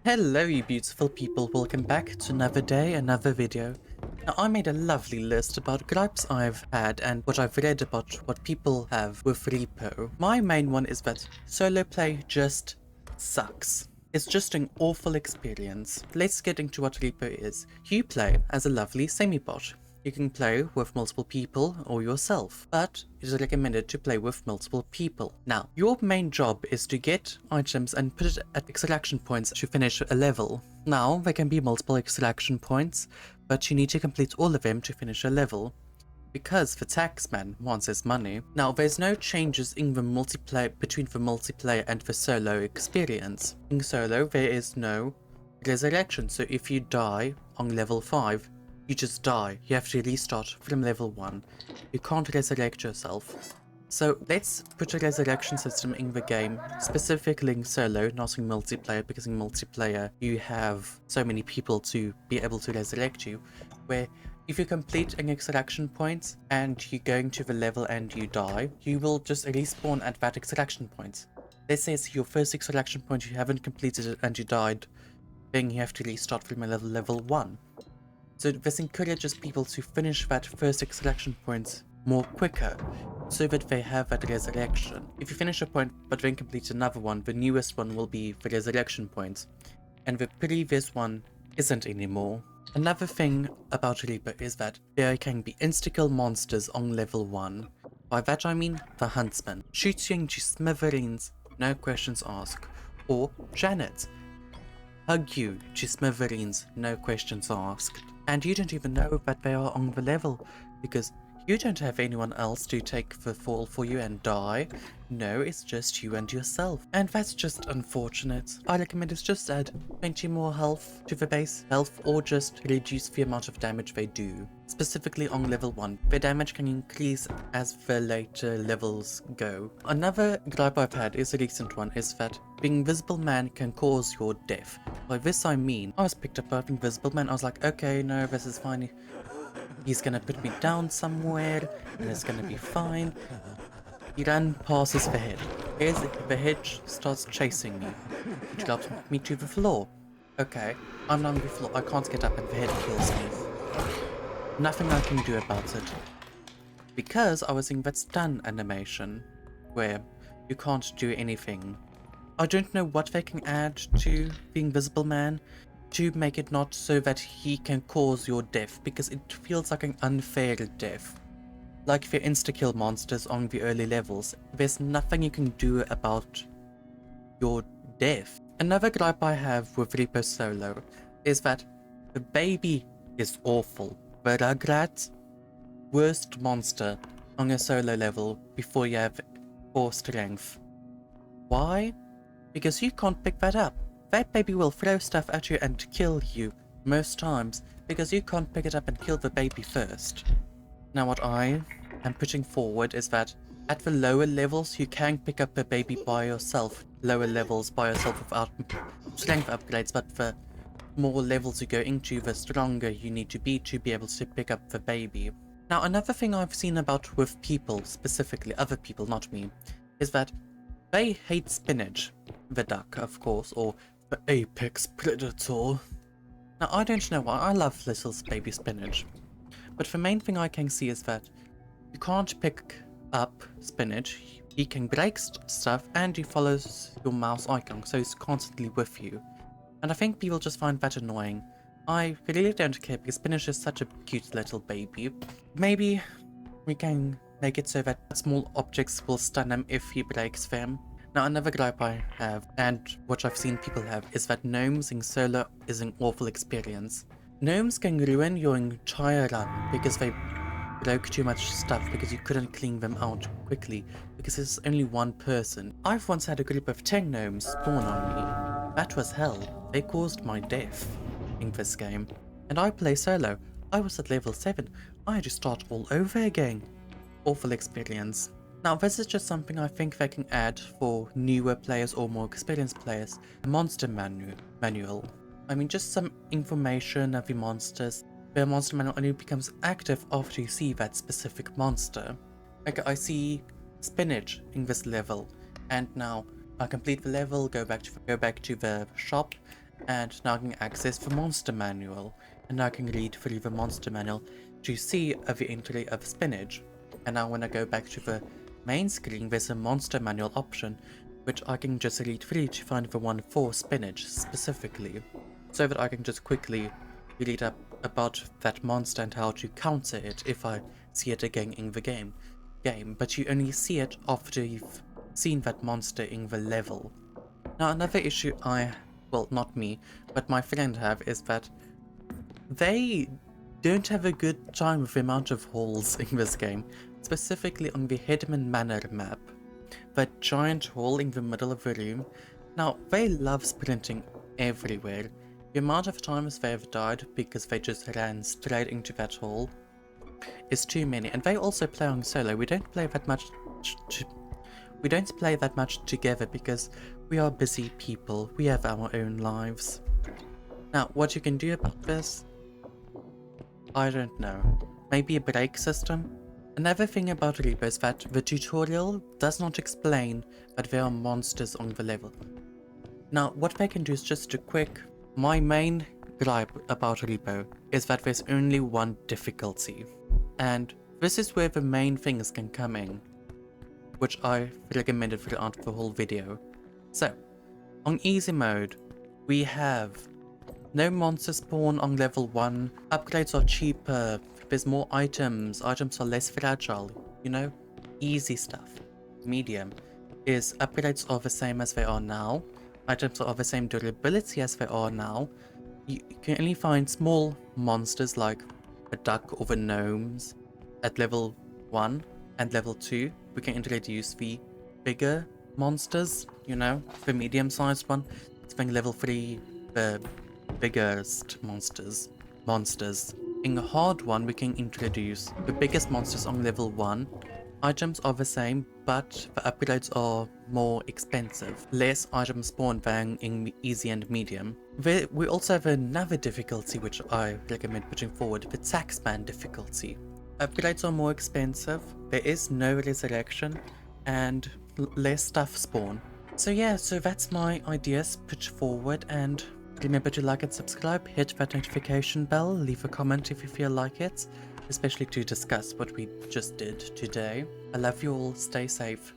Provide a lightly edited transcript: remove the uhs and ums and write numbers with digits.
Hello you beautiful people, welcome back to another day, another video. Now I made a lovely list about gripes I've had and what I've read about what people have with R.E.P.O. My main one is that solo play just sucks. It's just an awful experience. Let's get into what R.E.P.O is. You play as a lovely semi-bot. You can play with multiple people or yourself, but it is recommended to play with multiple people. Now, your main job is to get items and put it at extraction points to finish a level. Now, there can be multiple extraction points, but you need to complete all of them to finish a level, because the taxman wants his money. Now, there's no changes in the multiplayer between the multiplayer and the solo experience. In solo, there is no resurrection, so if you die on level 5, you just die. You have to restart from level 1. You can't resurrect yourself. So let's put a resurrection system in the game, specifically in solo, not in multiplayer, because in multiplayer you have so many people to be able to resurrect you, where if you complete an extraction point and you're going to the level and you die, you will just respawn at that extraction point. Let's say it's your first extraction point, you haven't completed it and you died, then you have to restart from a level 1. So this encourages people to finish that first extraction point more quicker, so that they have that resurrection. If you finish a point but then complete another one, the newest one will be the resurrection point, and the previous one isn't anymore. Another thing about R.E.P.O is that there can be insta-kill monsters on level 1. By that I mean the Huntsman. Shoots you into smithereens, no questions asked. Or Janet. Hug you to smithereens, no questions asked. And you don't even know that they are on the level, because you don't have anyone else to take the fall for you and die. No, it's just you and yourself. And that's just unfortunate. I recommend it's just add 20 more health to the base health, or just reduce the amount of damage they do. Specifically on level 1, their damage can increase as the later levels go. Another gripe I've had is a recent one, is that being Invisible Man can cause your death. By this I mean, I was picked up by Invisible Man, I was like, okay, no, this is fine. He's gonna put me down somewhere, and it's gonna be fine. He then passes the hedge. Here's the hedge starts chasing me. It drops me to the floor. Okay, I'm on the floor, I can't get up and the hedge kills me. Nothing I can do about it. Because I was in that stun animation, where you can't do anything. I don't know what they can add to the Invisible Man to make it not so that he can cause your death, because it feels like an unfair death. Like the insta-kill monsters on the early levels, there's nothing you can do about your death. Another gripe I have with R.E.P.O Solo is that the baby is awful. The Rugrats, worst monster on a solo level before you have 4 strength. Why? Because you can't pick that up. That baby will throw stuff at you and kill you most times, because you can't pick it up and kill the baby first. Now what I am putting forward is that at the lower levels you can pick up a baby by yourself. Lower levels by yourself without strength upgrades, but the more levels you go into, the stronger you need to be able to pick up the baby. Now another thing I've seen about with people, specifically other people, not me, is that they hate spinach. The duck, of course, or the apex predator. Now I don't know why, I love little baby spinach. But the main thing I can see is that you can't pick up spinach, he can break stuff, and he follows your mouse icon, so he's constantly with you. And I think people just find that annoying. I really don't care, because spinach is such a cute little baby. Maybe we can make it so that small objects will stun him if he breaks them. Now another gripe I have, and what I've seen people have, is that gnomes in solo is an awful experience. Gnomes can ruin your entire run because they broke too much stuff, because you couldn't clean them out quickly, because there's only one person. I've once had a group of 10 gnomes spawn on me. That was hell. They caused my death in this game. And I play solo. I was at level 7. I had to start all over again. Awful experience. Now this is just something I think they can add for newer players or more experienced players. A monster manual. I mean, just some information of the monsters. The monster manual only becomes active after you see that specific monster. Like I see spinach in this level, and now I complete the level, go back to the shop, And now I can access the monster manual, and now I can read through the monster manual to see the entry of spinach. And now when I go back to the main screen, there's a monster manual option, which I can just read through to find the one for spinach specifically, so that I can just quickly read up about that monster and how to counter it if I see it again in the game. But you only see it after you've seen that monster in the level. Now another issue well, not me, but my friend have is that they don't have a good time with the amount of halls in this game, specifically on the Hedman Manor map. That giant hall in the middle of the room. Now, they love sprinting everywhere. The amount of times they have died because they just ran straight into that hall is too many, and they also play on solo. We don't play that much together because we are busy people. We have our own lives. Now, what you can do about this? I don't know. Maybe a break system? Another thing about R.E.P.O is that the tutorial does not explain that there are monsters on the level. Now, what they can do is just a quick... My main gripe about R.E.P.O is that there's only one difficulty. And this is where the main things can come in, which I recommended throughout the whole video. So, on easy mode, we have no monster spawn on level 1, upgrades are cheaper, there's more items are less fragile, you know? Easy stuff. Medium is upgrades are the same as they are now, items are of the same durability as they are now. You can only find small monsters like a duck or the gnomes at level 1, and level 2 we can introduce the bigger monsters, you know, the medium sized one. It's being level 3, the biggest monsters. In the hard one we can introduce the biggest monsters on level 1. Items are the same, but the upgrades are more expensive. Less items spawn than in easy and medium. We also have another difficulty which I recommend putting forward, the taxman difficulty. Upgrades are more expensive, there is no resurrection, and less stuff spawn. So yeah, so that's my ideas put forward, and remember to like and subscribe, hit that notification bell, leave a comment if you feel like it, especially to discuss what we just did today. I love you all, stay safe.